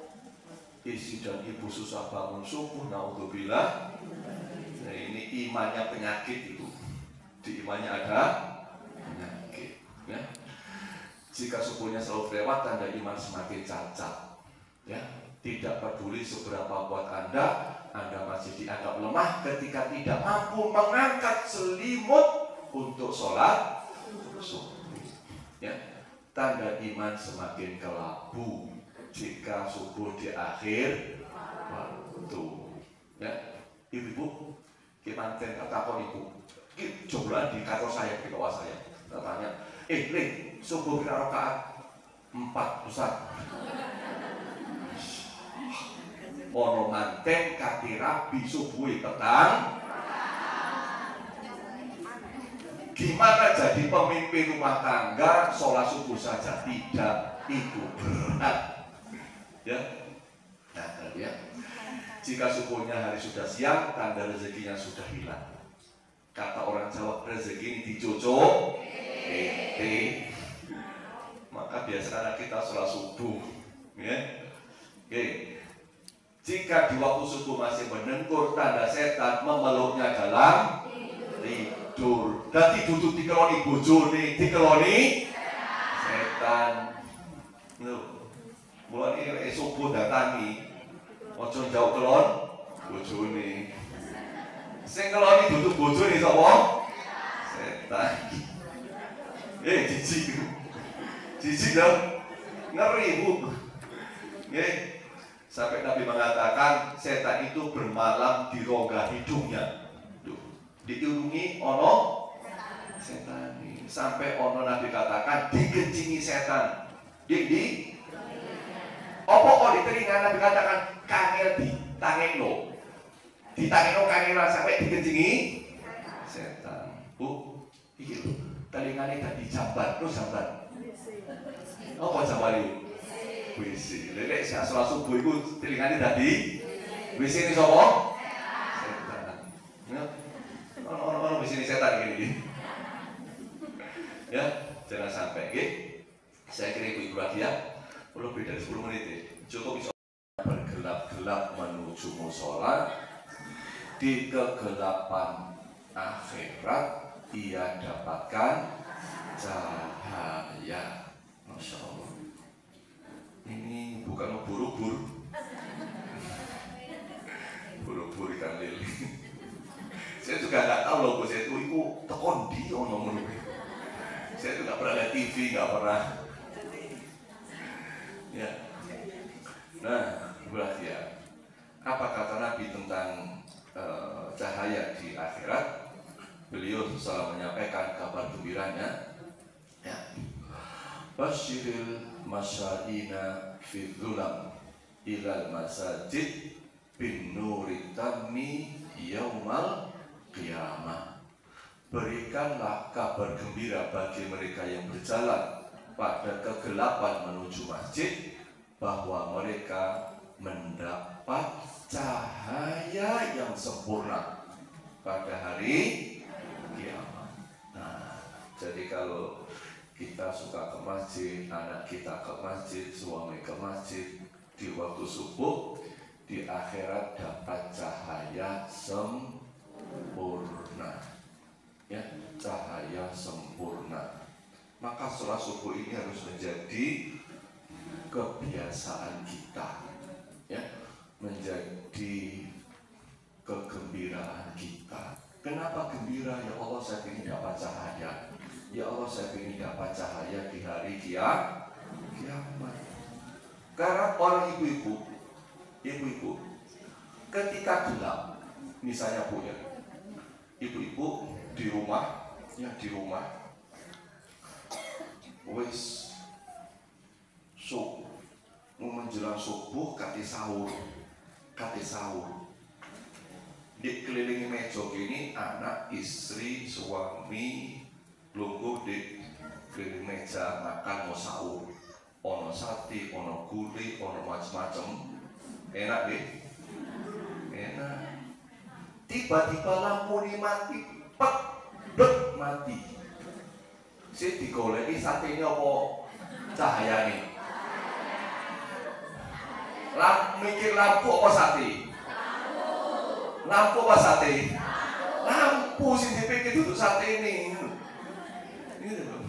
istri dan ibu susah bangun subuh. Naudzubillah. Nah, ini imannya penyakit itu. Di imannya ada penyakit. Ya. Jika subuhnya selalu lewat, tanda iman semakin cacat. Ya, tidak peduli seberapa kuat Anda masih dianggap lemah ketika tidak mampu mengangkat selimut untuk sholat subuh. Ya, tanda iman semakin kelabu jika subuh di akhir waktu. Ya, ibu, kita takon ibu, coba di kantor saya, di bawah saya, tanya, Lin, subuh kita rakaat 4 Ustaz. Ono manten kati rabi subuhi petang. Gimana jadi pemimpin rumah tangga sholat subuh saja tidak, itu berat. Ya, nah ya. Jika subuhnya hari sudah siang, tanda rezekinya sudah hilang. Kata orang Jawa, rezeki ini dicocok. Maka biasakan kita sholat subuh. Ya, oke. Jika di waktu subuh masih menengkur, tanda setan memeluknya dalam tidur. Dan tidur itu dikeloni bojone, dikeloni setan. Mulai subuh datangi, ojo jauh kelon bojone. Sing keloni duduk bojone sapa? Setan. Jijik dong, ngeri Bu. Sampai Nabi mengatakan setan itu bermalam di rongga hidungnya. Diurungi ono setan. Sampai ono Nabi katakan digencingi setan. Di opo kok di telinga Nabi katakan kangel di tangeno. Di tangeno kangel sampai digencingi setan. Bu, iki lho, telingane dadi jamban, terus jamban. Apa jamban itu? WC. Lelek sak sholat subuh itu telingane dadi WC ini sapa? Setan. Ya. Ono WC ini setan gini. Ya, jangan sampai nggih. Saya kira ibu bahagia. Lebih dari 10 menit ya. Cukup bisa bergelap-gelap menuju mushola. Di kegelapan akhirat ia dapatkan cahaya. Masya Allah. Ini bukan ubur-ubur, ubur-ubur ikan lele. Saya juga nggak tahu loh, saya itu tekondi ono. Saya juga pernah lihat TV, nggak pernah. Ya. Nah, berarti ya. Apa kata Nabi tentang cahaya di akhirat? Beliau selalu menyampaikan kabar gembiranya. Ya. Basyiril masya'ina fi dhulam ilal masajid bin nuri tammi yaumal qiyamah. Berikanlah kabar gembira bagi mereka yang berjalan pada kegelapan menuju masjid bahwa mereka mendapat cahaya yang sempurna pada hari kiamat. Nah, jadi kalau kita suka ke masjid, anak kita ke masjid, suami ke masjid di waktu subuh, di akhirat dapat cahaya sempurna. Ya, cahaya sempurna. Maka sholat subuh ini harus menjadi kebiasaan kita, ya, menjadi kegembiraan kita. Kenapa gembira? Ya Allah, saya ingin dapat cahaya. Ya Allah, saya ingin dapat cahaya di hari kiamat. Karena orang ibu-ibu, ketika gelap, misalnya Bu ya, ibu-ibu di rumah, wis menjelang subuh kate sahur. Dikelilingi meja gini, anak, istri, suami lungguh di keliling meja makan mau sahur. Ono sate, ono gulai, ono macam-macam. Enak deh. Enak. Tiba-tiba lampu ini mati, mati. Si digoleki sate ini apa cahaya nih? Mikir lampu apa sate? Lampu apa sate? Lampu sih dipikir duduk sate ini. Ini loh.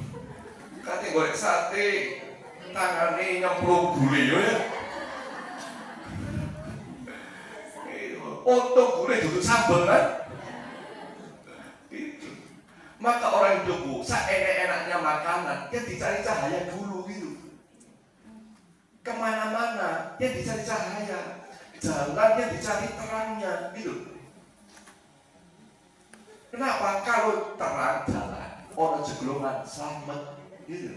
Kate goreng sate, tangannya nyemplung gulai ya. Untung gulai duduk sambal kan? Gitu. Maka orang hidup seenak-enaknya makanan, dia dicari cahaya dulu gitu. Kemana-mana dia dicari cahaya, jalannya dicari terangnya gitu. Kenapa? Kalau terang jalan, orang jeglongan selamat gitu.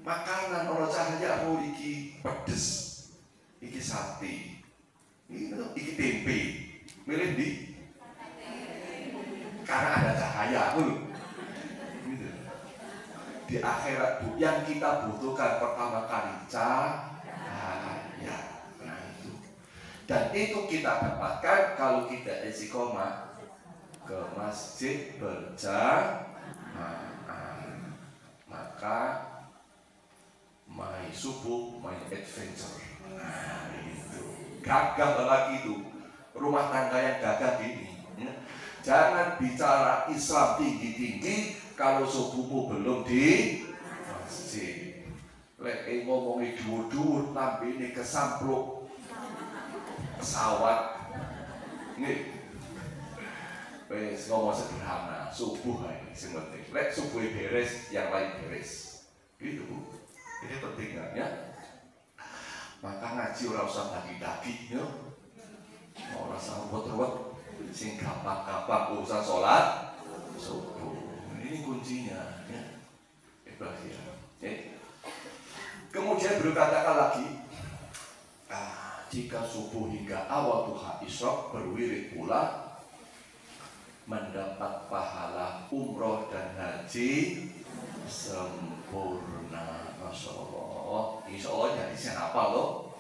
Makanan orang cahaya, oh iki pedes, iki sate, iki tempe, milih di karena ada cahaya gitu. Di akhirat yang kita butuhkan pertama kali cahaya. Nah itu. Dan itu kita dapatkan kalau kita istiqomah ke masjid berjamaah. Maka my subuh, my adventure. Nah itu. Gagah lagi itu. Rumah tangga yang gagah gini. Ya. Jangan bicara Islam tinggi-tinggi kalau subuhmu belum di masjid. Lek ngomongi dhuwur-dhuwur tampine kesampluk pesawat. Nih. Wes ngomong sederhana, subuh ae sing penting. Lek subuh beres, yang lain beres. Gitu Bu. Ini penting kan ya. Maka ngaji ora usah dagi-dagi yo. Ora usah ruwet-ruwet. Sing gampang-gampang urusan sholat subuh. Ini kuncinya ya. Kemudian berkatakan lagi, jika subuh hingga awal duha isyraq berwirid pula mendapat pahala umroh dan haji sempurna. Masya Allah. Insya Allah jadi siapa loh?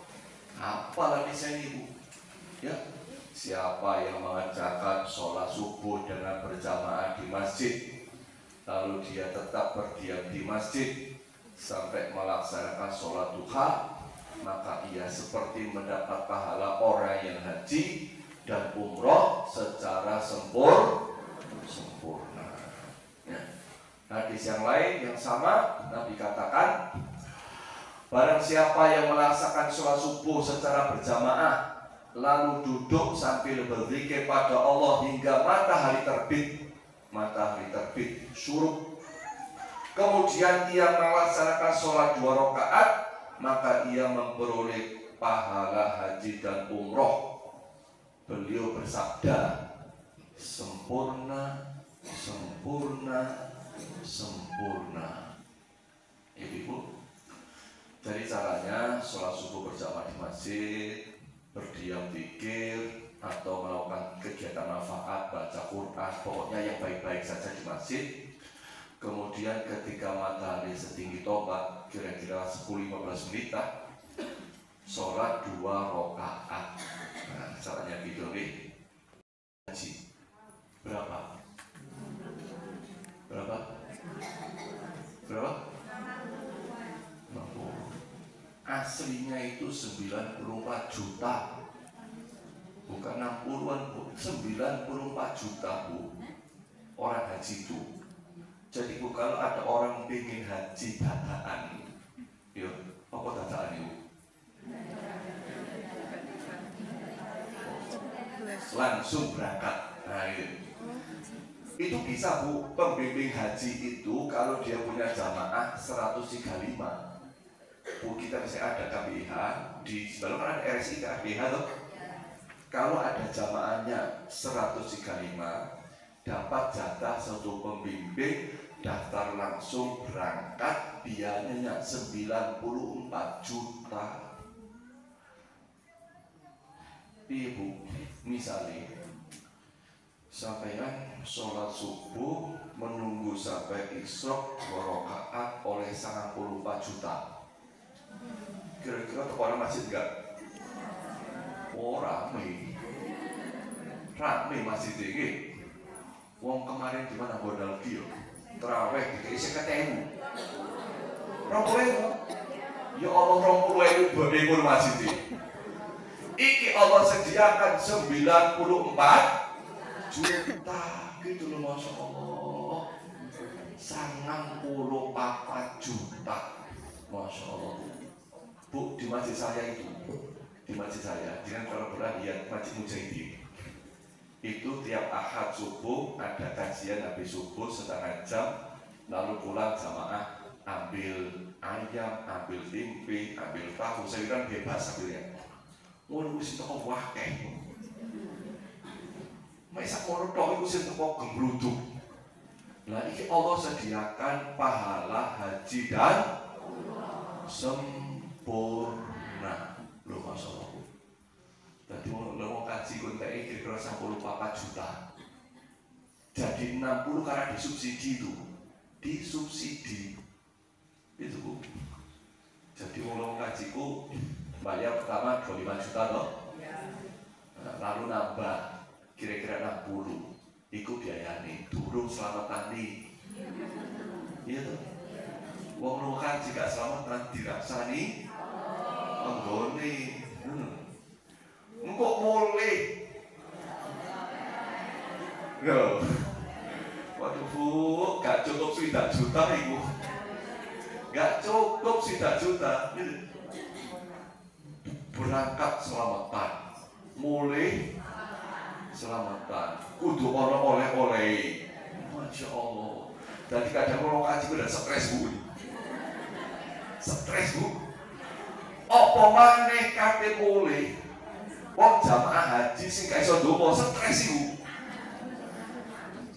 Apa lagi saya ibu? Ya. Siapa yang mengerjakan sholat subuh dengan berjamaah di masjid, lalu dia tetap berdiam di masjid sampai melaksanakan sholat duha, maka ia seperti mendapat pahala orang yang haji dan umroh secara sempurna. Ya. Hadis yang lain yang sama, Nabi katakan, barang siapa yang melaksanakan sholat subuh secara berjamaah, lalu duduk sambil berzikir pada Allah hingga matahari terbit syuruk, kemudian ia melaksanakan sholat 2 rakaat, maka ia memperoleh pahala haji dan umroh. Beliau bersabda, sempurna, sempurna, sempurna. Ibu, jadi caranya sholat subuh berjamaah di masjid, berdiam zikir, atau melakukan kegiatan manfaat, baca Quran, pokoknya yang baik-baik saja di masjid. Kemudian ketika matahari setinggi tombak, kira-kira 10-15 menit, sholat 2 rakaat. Nah, caranya gitu nih. Haji berapa? Berapa? 60. Aslinya itu 94 juta. Bukan 60-an, Bu. 94 juta, Bu. Orang haji itu. Jadi Bu, kalau ada orang pengen haji dadakan, yuk, apa dadakan itu? Langsung berangkat. Nah, itu bisa, Bu. Pembimbing haji itu kalau dia punya jamaah 135, Bu, kita bisa ada KBH di sebelah kan ada RSI KBH tuh. Kalau ada jamaahnya 135, dapat jatah satu pembimbing, daftar langsung berangkat, biayanya 94 juta. Ibu, misalnya sampeyan sholat subuh menunggu sampai isrok 2 rakaat oleh 94 juta. Kira-kira orang masjid enggak? Oh, rame masjid ini. Wong kemarin di mana Gondal Dio? Terawih diisi ketemu. 20.000. Ya Allah, 20.000 beribu masjid ini. Iki Allah sediakan 94 juta gitu loh, Masya Allah. 94 juta, Masya Allah. Bu, di masjid saya itu, di masjid saya, jangan kalau pernah lihat Masjid Mujahidin, itu tiap Ahad subuh ada kajian habis subuh setengah jam, lalu pulang jamaah ambil ayam, ambil tempe, ambil tahu, sayuran bebas ambilnya. Ngono wis teko wakeh. Masa ngono tok iku sing teko gembluduk. Lah iki Allah sediakan pahala haji dan sempurna. Lho masyaallah. Dadi wong kaji konteke kira-kira 94 juta. Jadi 60 karena disubsidi itu. Disubsidi. Itu Bu. Jadi wong kajiku bayar pertama 25 juta loh. Lalu nambah kira-kira 60. Iku biayane durung selamatani. Iya tuh. Wong luka jika selamat dirasani menggone. Engkok mulai. Loh. Waduh Bu, gak cukup 1 juta iku. Gak cukup 1 juta. Berangkat selamatan, mulai selamatan, kudu ono oleh-oleh. Masya Allah. Jadi kadang orang kaji udah stres Bu. Stres Bu. Apa maneh kate mulai? Wong jamaah haji sing gak iso ndonga stres iku.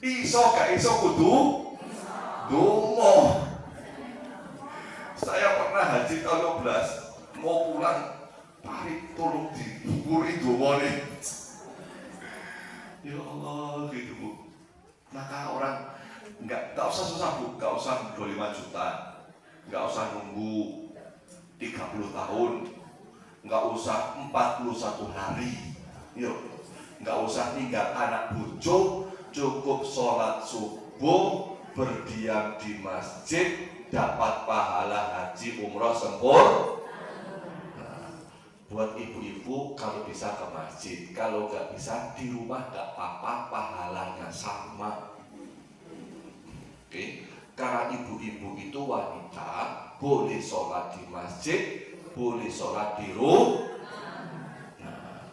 Iso gak iso kudu ndonga. Saya pernah haji tahun 12 mau pulang. Parit tolong diburi domone. Ya Allah gitu Bu. Maka orang nggak usah susah Bu, nggak usah 25 juta, nggak usah nunggu 30 tahun, nggak usah 41 hari, yuk, nggak usah tinggal anak bujuk, cukup sholat subuh, berdiam di masjid, dapat pahala haji umroh sempurna. Buat ibu-ibu kalau bisa ke masjid, kalau nggak bisa di rumah nggak apa-apa, pahalanya sama. Oke, Karena ibu-ibu itu wanita, boleh sholat di masjid, boleh sholat di rumah. Nah,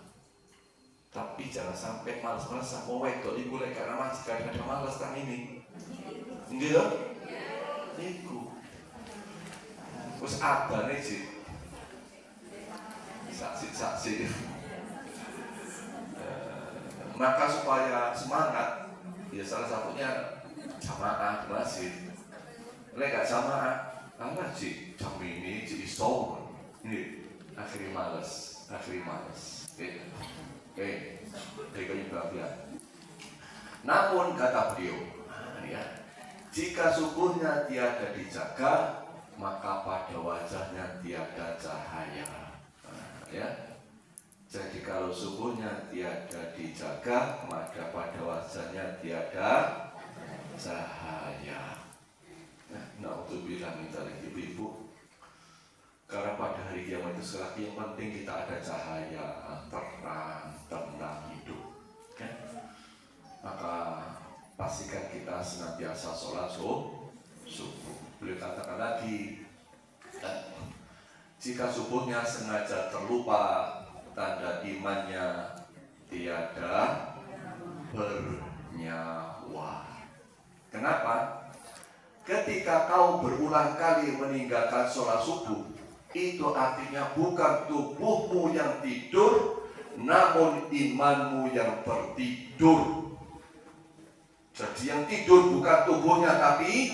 tapi jangan sampai malas-malasan mau wedok iku lek karena masjid kadang-kadang malas tang ini. Nggih lho? Iku. Wis abane sih. Saksi. Maka supaya semangat, ya salah satunya jamaah di masjid. Lek gak jamaah, apa sih jam ini jadi iso. Ini akhirnya males. Oke, bagian. Namun kata beliau, ya, jika subuhnya tiada dijaga, maka pada wajahnya tiada cahaya. Ya, jadi kalau subuhnya tiada dijaga, maka pada wajahnya tiada cahaya. Nah, untuk bilang minta ibu-ibu, karena pada hari kiamat itu sekali yang penting kita ada cahaya, tenang hidup. Ya? Maka pastikan kita senantiasa sholat subuh. Beliau katakan lagi, jika subuhnya sengaja terlupa, tanda imannya tiada bernyawa. Kenapa? Ketika kau berulang kali meninggalkan sholat subuh, itu artinya bukan tubuhmu yang tidur, namun imanmu yang tertidur. Jadi yang tidur bukan tubuhnya tapi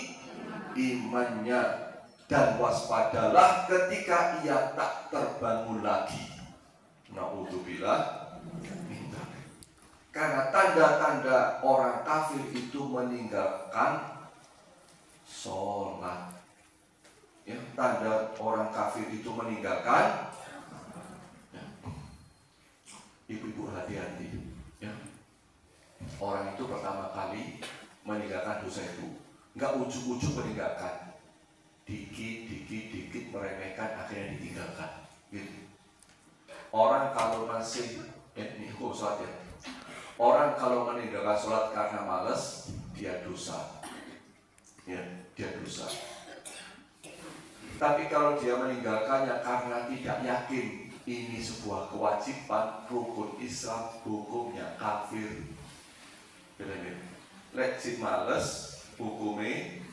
imannya. Dan waspadalah ketika ia tak terbangun lagi. Na'udzubillah. Karena tanda-tanda orang kafir itu meninggalkan sholat. Ya, tanda orang kafir itu meninggalkan. Ya. Ibu-ibu hati-hati. Ya. Orang itu pertama kali meninggalkan dosa itu, nggak ujuk-ujuk meninggalkan. Dikit meremehkan, akhirnya ditinggalkan. Gitu. Orang kalau masih sholat ya. Orang kalau meninggalkan sholat karena malas, dia dosa. Ya, dia dosa. Tapi kalau dia meninggalkannya karena tidak yakin ini sebuah kewajiban, rukun Islam, hukumnya kafir. Lek si males, hukumnya